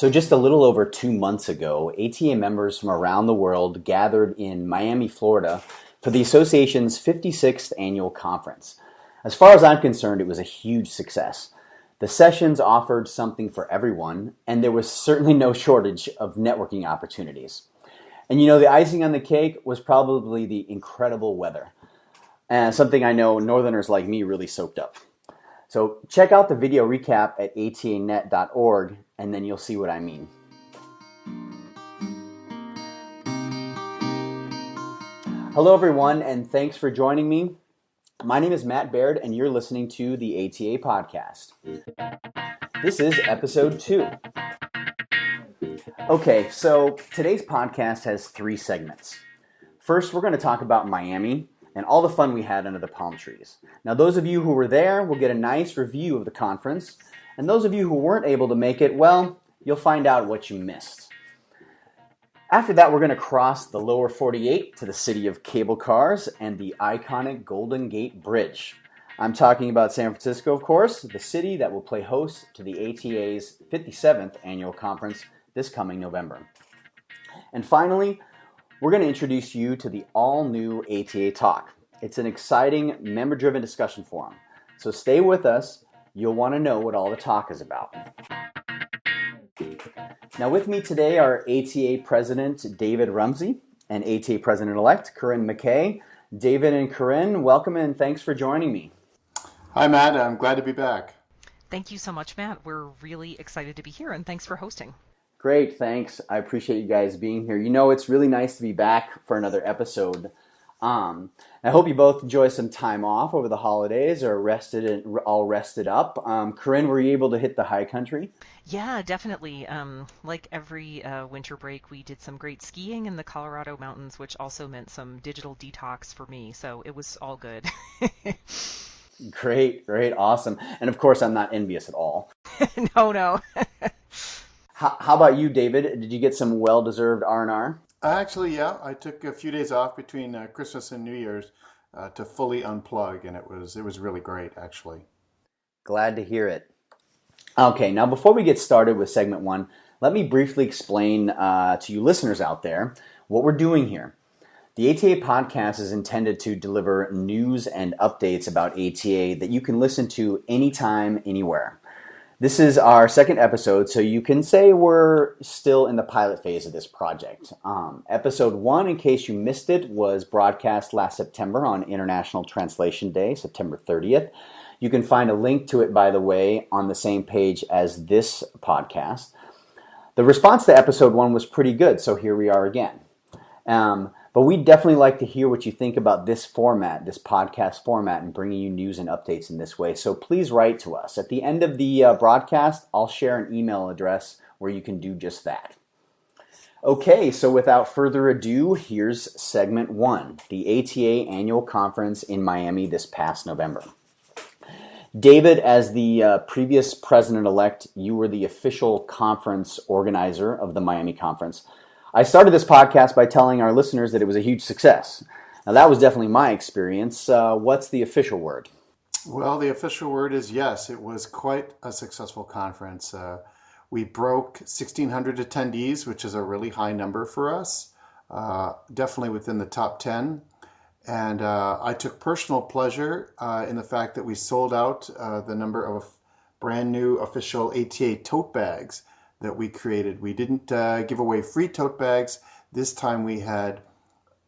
So just a little over 2 months ago, ATA members from around the world gathered in Miami, Florida for the association's 56th annual conference. As far as I'm concerned, it was a huge success. The sessions offered something for everyone, and there was certainly no shortage of networking opportunities. And the icing on the cake was probably the incredible weather, something I know Northerners like me really soaked up. So check out the video recap at atanet.org, and then you'll see what I mean. Hello, everyone, and thanks for joining me. My name is Matt Baird, and you're listening to the ATA Podcast. This is episode 2. Okay, so today's podcast has 3 segments. First, we're going to talk about Miami and all the fun we had under the palm trees. Now, those of you who were there will get a nice review of the conference, and those of you who weren't able to make it, well, you'll find out what you missed. After that, we're going to cross the lower 48 to the city of cable cars and the iconic Golden Gate Bridge. I'm talking about San Francisco, of course, the city that will play host to the ATA's 57th annual conference this coming November. And finally, we're going to introduce you to the all-new ataTalk. It's an exciting, member-driven discussion forum. So stay with us. You'll want to know what all the talk is about. Now with me today are ATA President David Rumsey and ATA President-elect Corinne McKay. David and Corinne, welcome and thanks for joining me. Hi, Matt. I'm glad to be back. Thank you so much, Matt. We're really excited to be here, and thanks for hosting. Great, thanks. I appreciate you guys being here. It's really nice to be back for another episode. I hope you both enjoy some time off over the holidays or all rested up. Corinne, were you able to hit the high country? Yeah, definitely. Like every winter break, we did some great skiing in the Colorado mountains, which also meant some digital detox for me. So it was all good. Great, awesome. And of course, I'm not envious at all. No. How about you, David? Did you get some well-deserved R&R? Actually, yeah. I took a few days off between Christmas and New Year's to fully unplug, and it was really great, actually. Glad to hear it. Okay, now before we get started with segment 1, let me briefly explain to you listeners out there what we're doing here. The ATA podcast is intended to deliver news and updates about ATA that you can listen to anytime, anywhere. This is our second episode, so you can say we're still in the pilot phase of this project. Episode 1, in case you missed it, was broadcast last September on International Translation Day, September 30th. You can find a link to it, by the way, on the same page as this podcast. The response to episode 1 was pretty good, so here we are again. But we'd definitely like to hear what you think about this format, this podcast format, and bringing you news and updates in this way. So please write to us. At the end of the broadcast, I'll share an email address where you can do just that. Okay, so without further ado, here's segment 1, the ATA annual conference in Miami this past November. David, as the previous president-elect, you were the official conference organizer of the Miami conference. I started this podcast by telling our listeners that it was a huge success. Now, that was definitely my experience. What's the official word? Well, the official word is yes. It was quite a successful conference. We broke 1,600 attendees, which is a really high number for us, definitely within the top 10. And I took personal pleasure in the fact that we sold out the number of brand new official ATA tote bags that we created. We didn't give away free tote bags. This time we had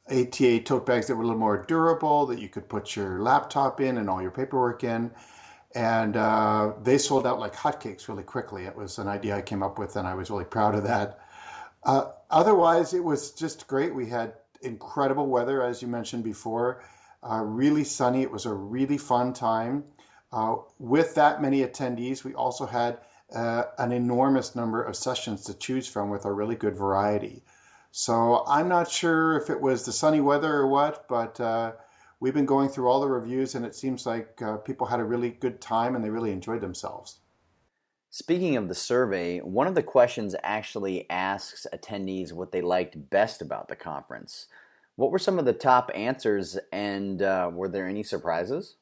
ATA tote bags that were a little more durable, that you could put your laptop in and all your paperwork in. And they sold out like hotcakes really quickly. It was an idea I came up with, and I was really proud of that. Otherwise, it was just great. We had incredible weather, as you mentioned before, really sunny. It was a really fun time. With that many attendees, we also had an enormous number of sessions to choose from with a really good variety. So I'm not sure if it was the sunny weather or what, but we've been going through all the reviews and it seems like people had a really good time and they really enjoyed themselves. Speaking of the survey, one of the questions actually asks attendees what they liked best about the conference. What were some of the top answers, and were there any surprises?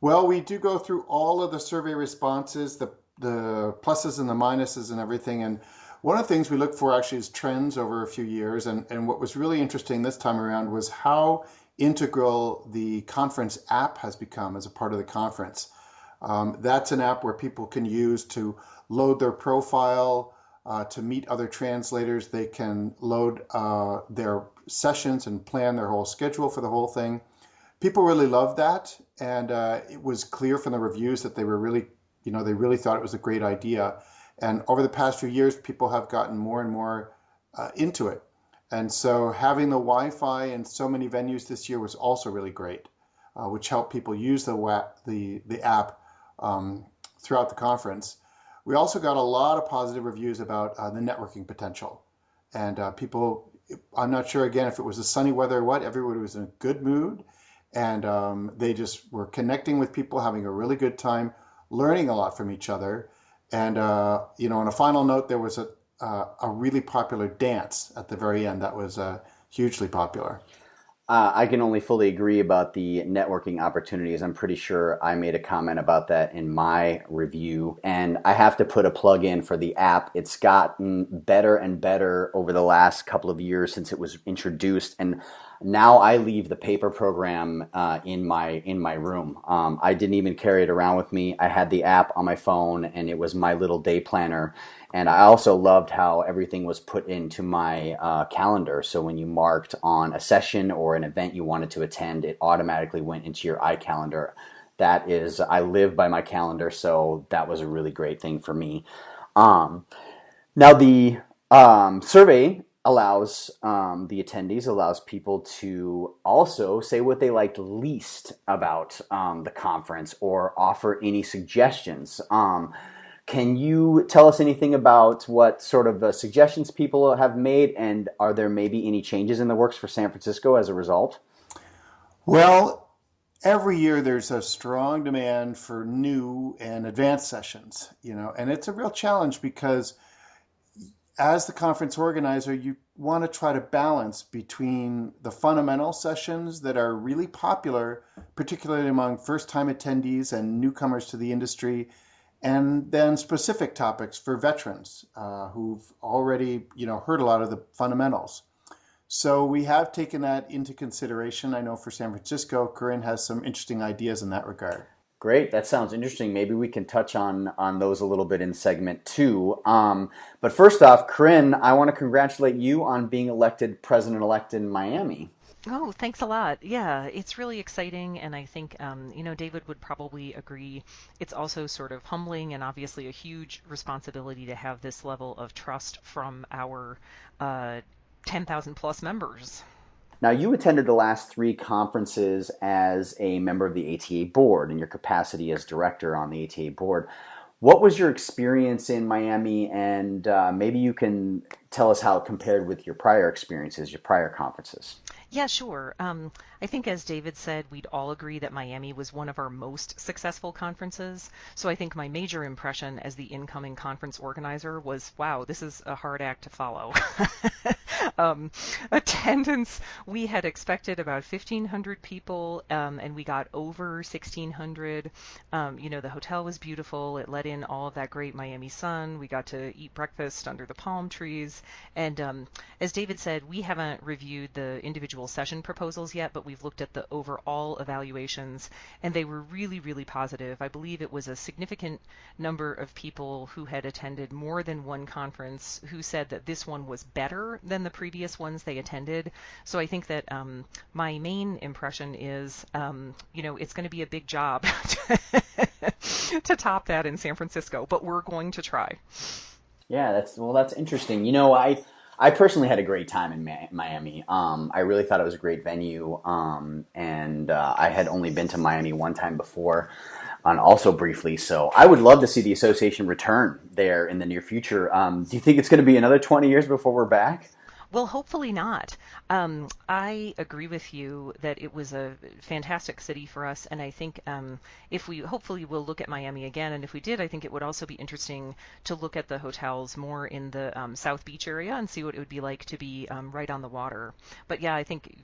Well, we do go through all of the survey responses. The the pluses and the minuses and everything. And one of the things we look for actually is trends over a few years. And what was really interesting this time around was how integral the conference app has become as a part of the conference. That's an app where people can use to load their profile, to meet other translators. They can load their sessions and plan their whole schedule for the whole thing. People really loved that, and it was clear from the reviews that they were really, they really thought it was a great idea. And over the past few years, people have gotten more and more into it. And so having the Wi-Fi in so many venues this year was also really great, which helped people use the app throughout the conference. We also got a lot of positive reviews about the networking potential. And people, I'm not sure again if it was the sunny weather or what, everybody was in a good mood. And they just were connecting with people, having a really good time, learning a lot from each other. And, on a final note, there was a really popular dance at the very end that was hugely popular. I can only fully agree about the networking opportunities. I'm pretty sure I made a comment about that in my review. And I have to put a plug in for the app. It's gotten better and better over the last couple of years since it was introduced. And now I leave the paper program in my room. I didn't even carry it around with me. I had the app on my phone, and it was my little day planner. And I also loved how everything was put into my calendar. So when you marked on a session or an event you wanted to attend, it automatically went into your iCalendar. That is, I live by my calendar, so that was a really great thing for me. Now the survey allows the attendees, allows people to also say what they liked least about the conference or offer any suggestions. Can you tell us anything about what sort of suggestions people have made, and are there maybe any changes in the works for San Francisco as a result? Well, every year there's a strong demand for new and advanced sessions, and it's a real challenge because as the conference organizer, you want to try to balance between the fundamental sessions that are really popular, particularly among first-time attendees and newcomers to the industry, and then specific topics for veterans who've already, heard a lot of the fundamentals. So we have taken that into consideration. I know for San Francisco, Corinne has some interesting ideas in that regard. Great, that sounds interesting. Maybe we can touch on those a little bit in segment 2. But first off, Corinne, I want to congratulate you on being elected president-elect in Miami. Oh, thanks a lot. Yeah, it's really exciting, and I think, David would probably agree. It's also sort of humbling and obviously a huge responsibility to have this level of trust from our 10,000 plus members. Now, you attended the last 3 conferences as a member of the ATA board in your capacity as director on the ATA board. What was your experience in Miami, and maybe you can tell us how it compared with your prior experiences, your prior conferences? Yeah, sure. I think as David said, we'd all agree that Miami was one of our most successful conferences. So I think my major impression as the incoming conference organizer was, wow, this is a hard act to follow. Attendance, we had expected about 1,500 people, and we got over 1,600. The hotel was beautiful. It let in all of that great Miami sun. We got to eat breakfast under the palm trees. And as David said, we haven't reviewed the individual session proposals yet, but we've looked at the overall evaluations, and they were really, really positive. I believe it was a significant number of people who had attended more than one conference who said that this one was better than the previous ones they attended. So I think that my main impression is, it's going to be a big job to top that in San Francisco, but we're going to try. Yeah, that's interesting. I personally had a great time in Miami. I really thought it was a great venue, and I had only been to Miami one time before, and also briefly. So I would love to see the association return there in the near future. Do you think it's going to be another 20 years before we're back? Well, hopefully not. I agree with you that it was a fantastic city for us, and I think hopefully we'll look at Miami again, and if we did, I think it would also be interesting to look at the hotels more in the South Beach area and see what it would be like to be right on the water. But yeah, I think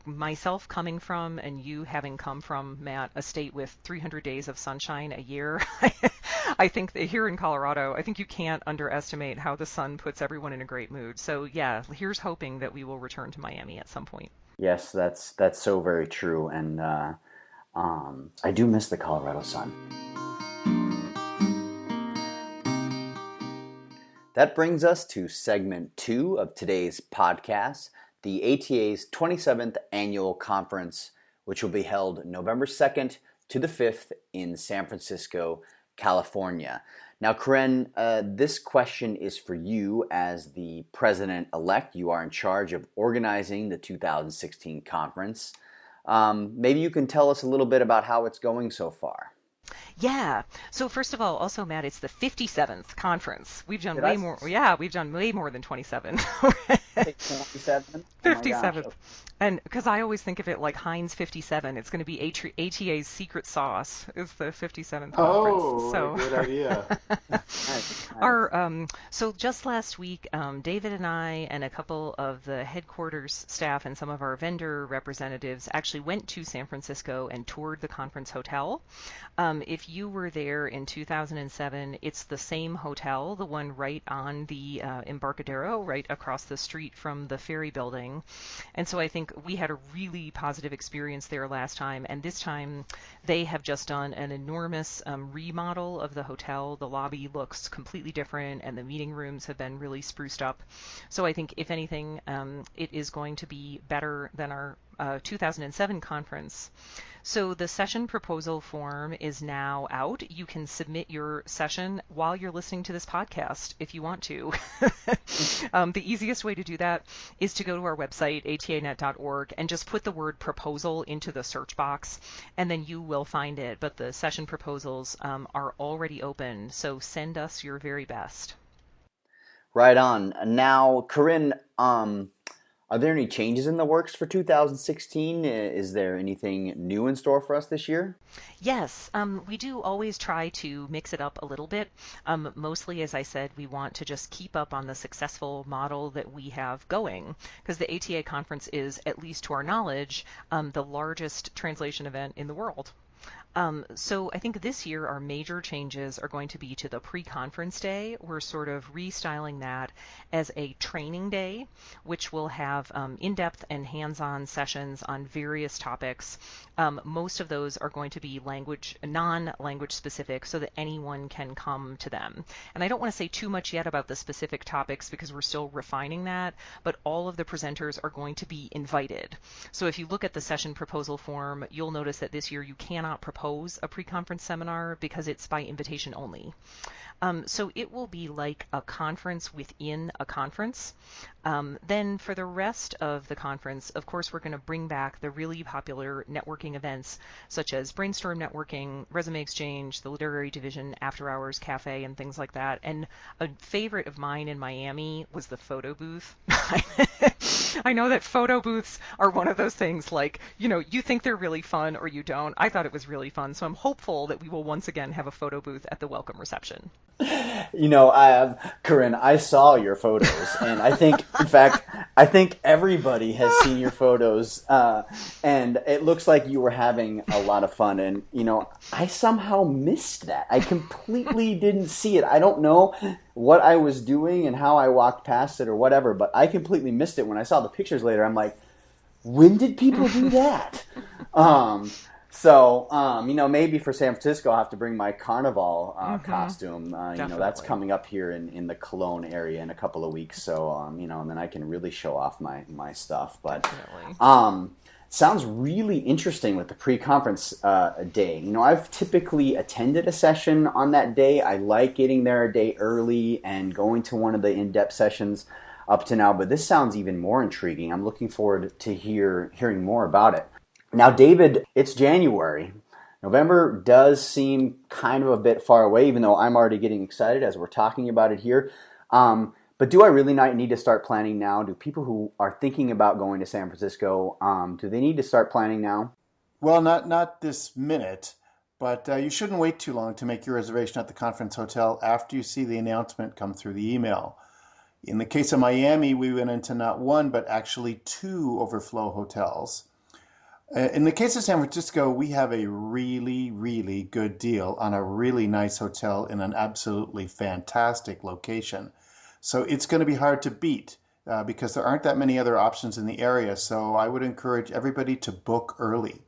myself coming from, and you having come from, Matt, a state with 300 days of sunshine a year, I think that here in Colorado, I think you can't underestimate how the sun puts everyone in a great mood. So yeah, here's hoping that we will return to Miami at some point. Yes, that's so very true, and I do miss the Colorado sun. That brings us to segment 2 of today's podcast, the ATA's 27th annual conference, which will be held November 2nd to the 5th in San Francisco, California. Now, Corinne, this question is for you as the president-elect. You are in charge of organizing the 2016 conference. Maybe you can tell us a little bit about how it's going so far. Yeah. So first of all, also Matt, it's the 57th conference. We've done Did way I more. Yeah, we've done way more than 27. say 27? Oh my gosh. 57th. And because I always think of it like Heinz 57, it's going to be ATA's secret sauce is the 57th conference. Oh, So what a good idea. Nice. so just last week, David and I and a couple of the headquarters staff and some of our vendor representatives actually went to San Francisco and toured the conference hotel. If you were there in 2007, it's the same hotel, the one right on the Embarcadero, right across the street from the ferry building. And so I think we had a really positive experience there last time. And this time they have just done an enormous remodel of the hotel. The lobby looks completely different and the meeting rooms have been really spruced up. So I think if anything, it is going to be better than our 2007 conference. So the session proposal form is now out. You can submit your session while you're listening to this podcast if you want to. The easiest way to do that is to go to our website, atanet.org, and just put the word proposal into the search box, and then you will find it. But the session proposals are already open, so send us your very best. Right on. Now, Corinne, are there any changes in the works for 2016? Is there anything new in store for us this year? Yes, we do always try to mix it up a little bit. Mostly, as I said, we want to just keep up on the successful model that we have going, because the ATA conference is, at least to our knowledge, the largest translation event in the world. So I think this year our major changes are going to be to the pre-conference day. We're sort of restyling that as a training day, which will have in-depth and hands-on sessions on various topics. Most of those are going to be non-language specific so that anyone can come to them. And I don't want to say too much yet about the specific topics because we're still refining that, but all of the presenters are going to be invited. So if you look at the session proposal form, you'll notice that this year you cannot propose a pre-conference seminar because it's by invitation only. So it will be like a conference within a conference. Then for the rest of the conference, of course, we're going to bring back the really popular networking events such as Brainstorm Networking, Resume Exchange, the Literary Division, After Hours Cafe, and things like that. And a favorite of mine in Miami was the photo booth. I know that photo booths are one of those things like, you think they're really fun or you don't. I thought it was really fun. So I'm hopeful that we will once again have a photo booth at the welcome reception. Corinne, I saw your photos, and I think everybody has seen your photos, and it looks like you were having a lot of fun. And I somehow missed that. I completely didn't see it. I don't know what I was doing and how I walked past it or whatever, but I completely missed it. When I saw the pictures later, I'm like, when did people do that? So, maybe for San Francisco, I'll have to bring my carnival costume. That's coming up here in the Cologne area in a couple of weeks. So, and then I can really show off my stuff. But sounds really interesting with the pre-conference day. I've typically attended a session on that day. I like getting there a day early and going to one of the in-depth sessions up to now. But this sounds even more intriguing. I'm looking forward to hearing more about it. Now, David, it's January. November does seem kind of a bit far away, even though I'm already getting excited as we're talking about it here. But do I really not need to start planning now? Do people who are thinking about going to San Francisco, do they need to start planning now? Well, not this minute, but you shouldn't wait too long to make your reservation at the conference hotel after you see the announcement come through the email. In the case of Miami, we went into not one, but actually two overflow hotels. In the case of San Francisco, we have a really, really good deal on a really nice hotel in an absolutely fantastic location. So it's going to be hard to beat because there aren't that many other options in the area. So I would encourage everybody to book early.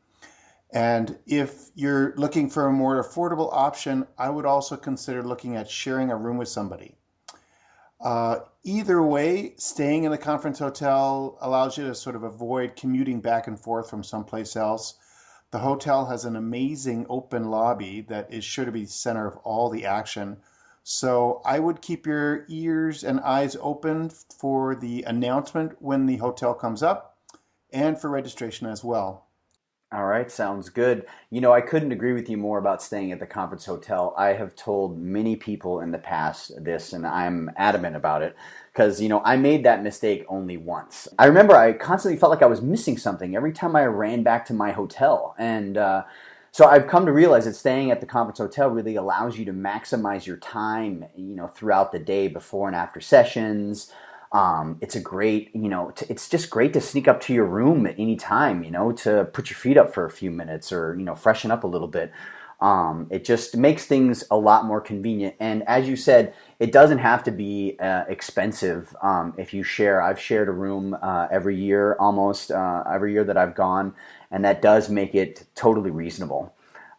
And if you're looking for a more affordable option, I would also consider looking at sharing a room with somebody. Either way, staying in the conference hotel allows you to sort of avoid commuting back and forth from someplace else. The hotel has an amazing open lobby that is sure to be the center of all the action. So I would keep your ears and eyes open for the announcement when the hotel comes up and for registration as well. All right, sounds good. You know, I couldn't agree with you more about staying at the conference hotel. I have told many people in the past this, and I'm adamant about it because, you know, I made that mistake only once. I remember I constantly felt like I was missing something every time I ran back to my hotel. So I've come to realize that staying at the conference hotel really allows you to maximize your time, you know, throughout the day before and after sessions. It's a great, you know, it's just great to sneak up to your room at any time, you know, to put your feet up for a few minutes or, you know, freshen up a little bit. It just makes things a lot more convenient. And as you said, it doesn't have to be expensive if you share. I've shared a room every year, almost every year that I've gone, and that does make it totally reasonable.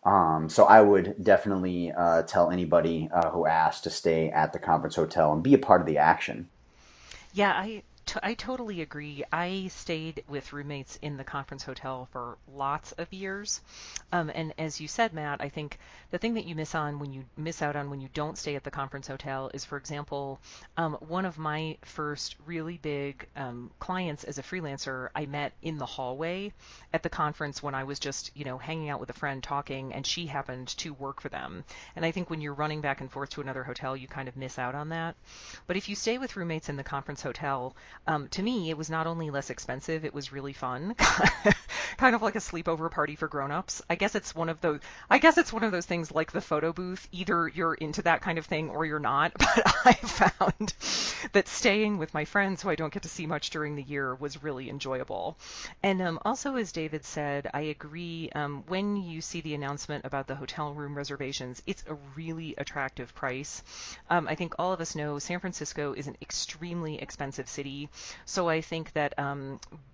So I would definitely tell anybody who asks to stay at the conference hotel and be a part of the action. Yeah, I totally agree. I stayed with roommates in the conference hotel for lots of years. And as you said, Matt, I think the thing that you miss out on when you don't stay at the conference hotel is, for example, one of my first really big clients as a freelancer, I met in the hallway at the conference when I was just, you know, hanging out with a friend talking, and she happened to work for them. And I think when you're running back and forth to another hotel, you kind of miss out on that. But if you stay with roommates in the conference hotel, to me, it was not only less expensive, it was really fun, kind of like a sleepover party for grown-ups. I guess it's one of those things like the photo booth. Either you're into that kind of thing or you're not. But I found that staying with my friends, who I don't get to see much during the year, was really enjoyable. And also, as David said, I agree. When you see the announcement about the hotel room reservations, it's a really attractive price. I think all of us know San Francisco is an extremely expensive city. So I think that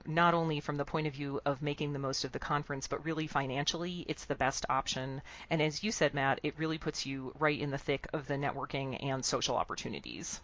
not only from the point of view of making the most of the conference, but really financially, it's the best option. And as you said, Matt, it really puts you right in the thick of the networking and social opportunities.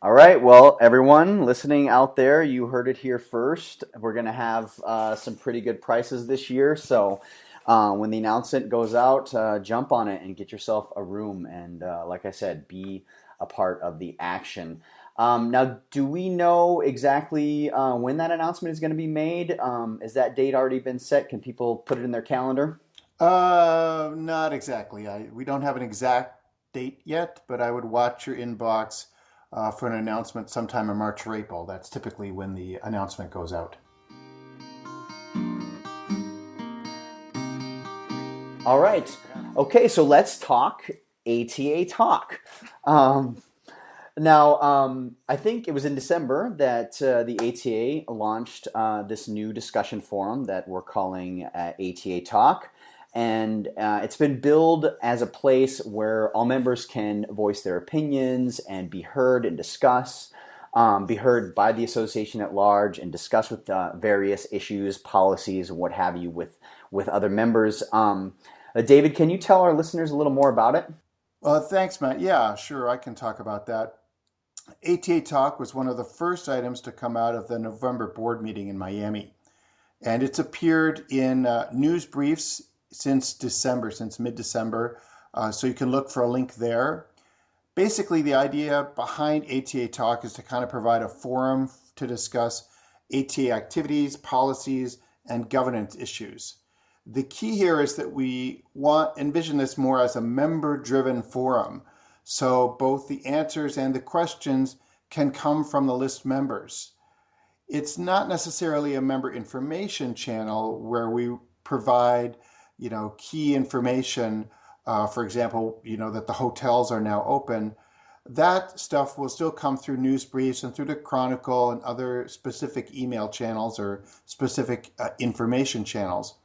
All right, well, everyone listening out there, you heard it here first. We're going to have some pretty good prices this year. So when the announcement goes out, jump on it and get yourself a room. And like I said, be a part of the action. Now, do we know exactly when that announcement is going to be made? Is that date already been set? Can people put it in their calendar? Not exactly. We don't have an exact date yet, but I would watch your inbox for an announcement sometime in March or April. That's typically when the announcement goes out. All right. Okay, so let's talk ATA talk. Um, I think it was in December that the ATA launched this new discussion forum that we're calling ATA Talk. And it's been billed as a place where all members can voice their opinions and be heard and discuss, be heard by the association at large and discuss with various issues, policies, and what have you with other members. David, can you tell our listeners a little more about it? Thanks, Matt. Yeah, sure, I can talk about that. ATA Talk was one of the first items to come out of the November board meeting in Miami. And it's appeared in news briefs since December, since mid-December. So you can look for a link there. Basically, the idea behind ATA Talk is to kind of provide a forum to discuss ATA activities, policies, and governance issues. The key here is that we envision this more as a member-driven forum. So both the answers and the questions can come from the list members. It's not necessarily a member information channel where we provide, key information. For example, that the hotels are now open. That stuff will still come through news briefs and through the Chronicle and other specific email channels or specific information channels.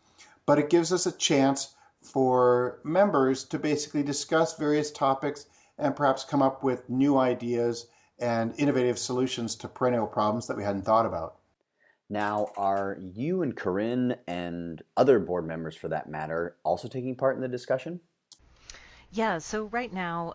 But it gives us a chance for members to basically discuss various topics and perhaps come up with new ideas and innovative solutions to perennial problems that we hadn't thought about. Now, are you and Corinne and other board members for that matter also taking part in the discussion? Yeah, so right now,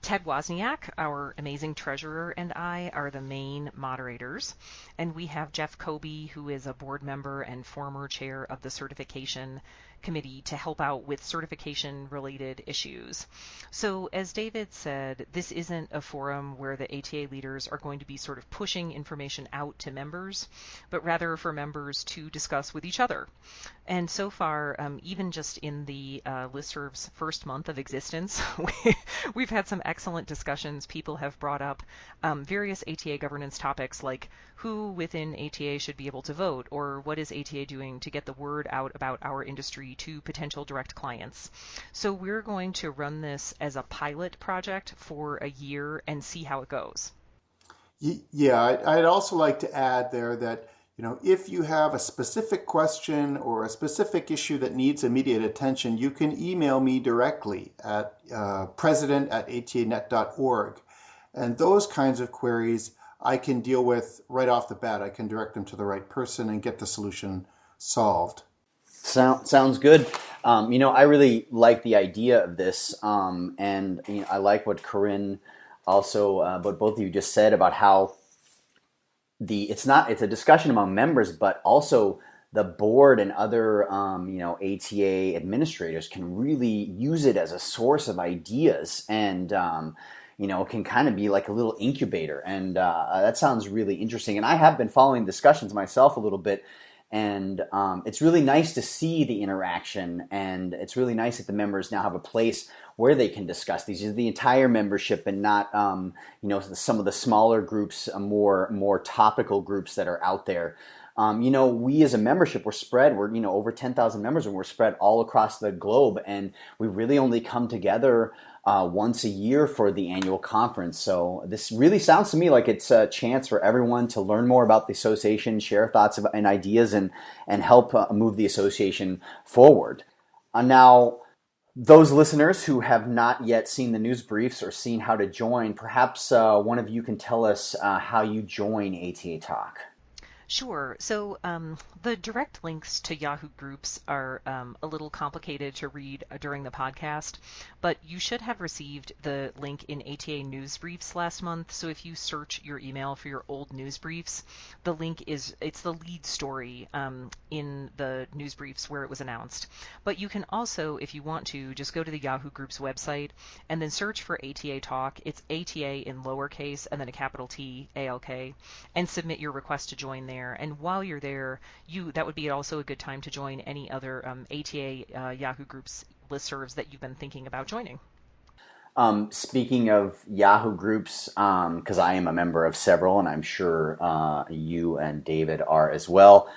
Ted Wozniak, our amazing treasurer, and I are the main moderators. And we have Jeff Kobe, who is a board member and former chair of the certification committee, to help out with certification related issues. So as David said, this isn't a forum where the ATA leaders are going to be sort of pushing information out to members, but rather for members to discuss with each other. And so far, even just in the listserv's first month of existence, we've had some excellent discussions. People have brought up various ATA governance topics like who within ATA should be able to vote, or what is ATA doing to get the word out about our industry to potential direct clients. So we're going to run this as a pilot project for a year and see how it goes. Yeah, I'd also like to add there that, if you have a specific question or a specific issue that needs immediate attention, you can email me directly at president@atanet.org. And those kinds of queries I can deal with right off the bat. I can direct them to the right person and get the solution solved. Sounds good. I really like the idea of this, and I like what Corinne also, what both of you just said about how it's a discussion among members, but also the board and other ATA administrators can really use it as a source of ideas, and can kind of be like a little incubator. And that sounds really interesting. And I have been following discussions myself a little bit. And it's really nice to see the interaction, and it's really nice that the members now have a place where they can discuss these. The entire membership, and not some of the smaller groups, more topical groups that are out there. We as a membership, we're spread. We're over 10,000 members, and we're spread all across the globe, and we really only come together once a year for the annual conference. So this really sounds to me like it's a chance for everyone to learn more about the association, share thoughts and ideas, and help move the association forward. Now, those listeners who have not yet seen the news briefs or seen how to join, perhaps one of you can tell us how you join ATA Talk. Sure. So the direct links to Yahoo groups are a little complicated to read during the podcast, but you should have received the link in ATA news briefs last month. So if you search your email for your old news briefs, the link it's the lead story in the news briefs where it was announced. But you can also, if you want to, just go to the Yahoo Group's website and then search for ATA Talk. It's ATA in lowercase and then a capital T, ALK, and submit your request to join there. And while you're there, that would be also a good time to join any other ATA Yahoo Groups listservs that you've been thinking about joining. Speaking of Yahoo Groups, because I am a member of several, and I'm sure you and David are as well.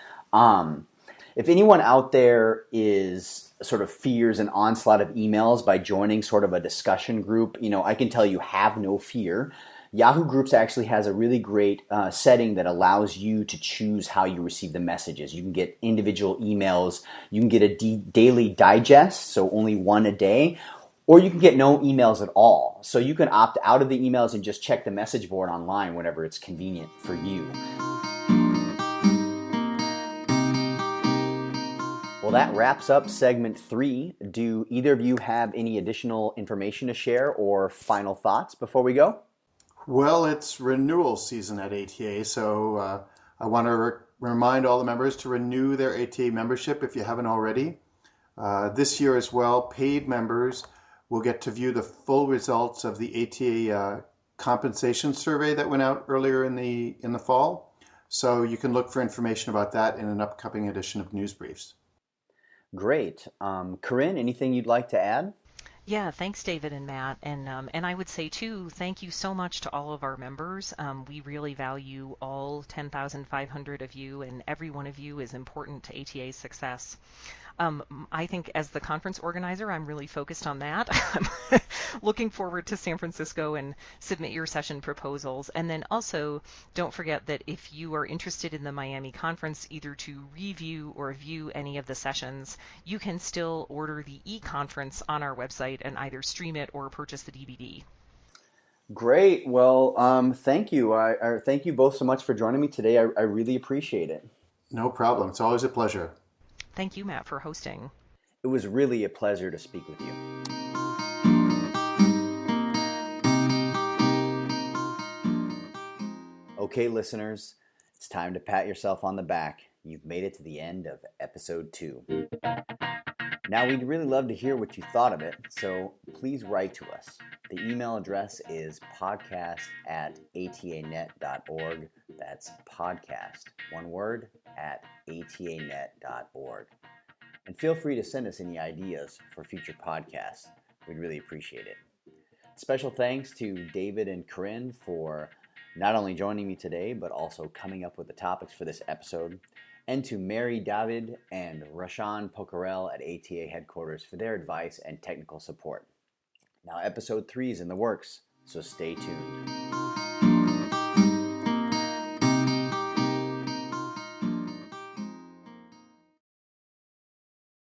If anyone out there is sort of fears an onslaught of emails by joining sort of a discussion group, I can tell you, have no fear. Yahoo Groups actually has a really great setting that allows you to choose how you receive the messages. You can get individual emails, you can get a daily digest, so only one a day, or you can get no emails at all. So you can opt out of the emails and just check the message board online whenever it's convenient for you. Well, that wraps up segment 3. Do either of you have any additional information to share or final thoughts before we go? Well, it's renewal season at ATA, so I want to remind all the members to renew their ATA membership if you haven't already. This year as well, paid members will get to view the full results of the ATA compensation survey that went out earlier in the fall. So you can look for information about that in an upcoming edition of News Briefs. Great. Corinne, anything you'd like to add? Yeah, thanks, David and Matt. And I would say, too, thank you so much to all of our members. We really value all 10,500 of you, and every one of you is important to ATA's success. I think as the conference organizer, I'm really focused on that. I'm looking forward to San Francisco and submit your session proposals. And then also, don't forget that if you are interested in the Miami conference, either to review or view any of the sessions, you can still order the e-conference on our website and either stream it or purchase the DVD. Great. Well, thank you. Thank you both so much for joining me today. I really appreciate it. No problem. It's always a pleasure. Thank you, Matt, for hosting. It was really a pleasure to speak with you. Okay, listeners, it's time to pat yourself on the back. You've made it to the end of episode 2. Now, we'd really love to hear what you thought of it, so please write to us. The email address is podcast@atanet.org. That's podcast, one word, @atanet.org. And feel free to send us any ideas for future podcasts. We'd really appreciate it. Special thanks to David and Corinne for not only joining me today, but also coming up with the topics for this episode, and to Mary David and Rashan Pokarel at ATA headquarters for their advice and technical support. Now, episode 3 is in the works, so stay tuned.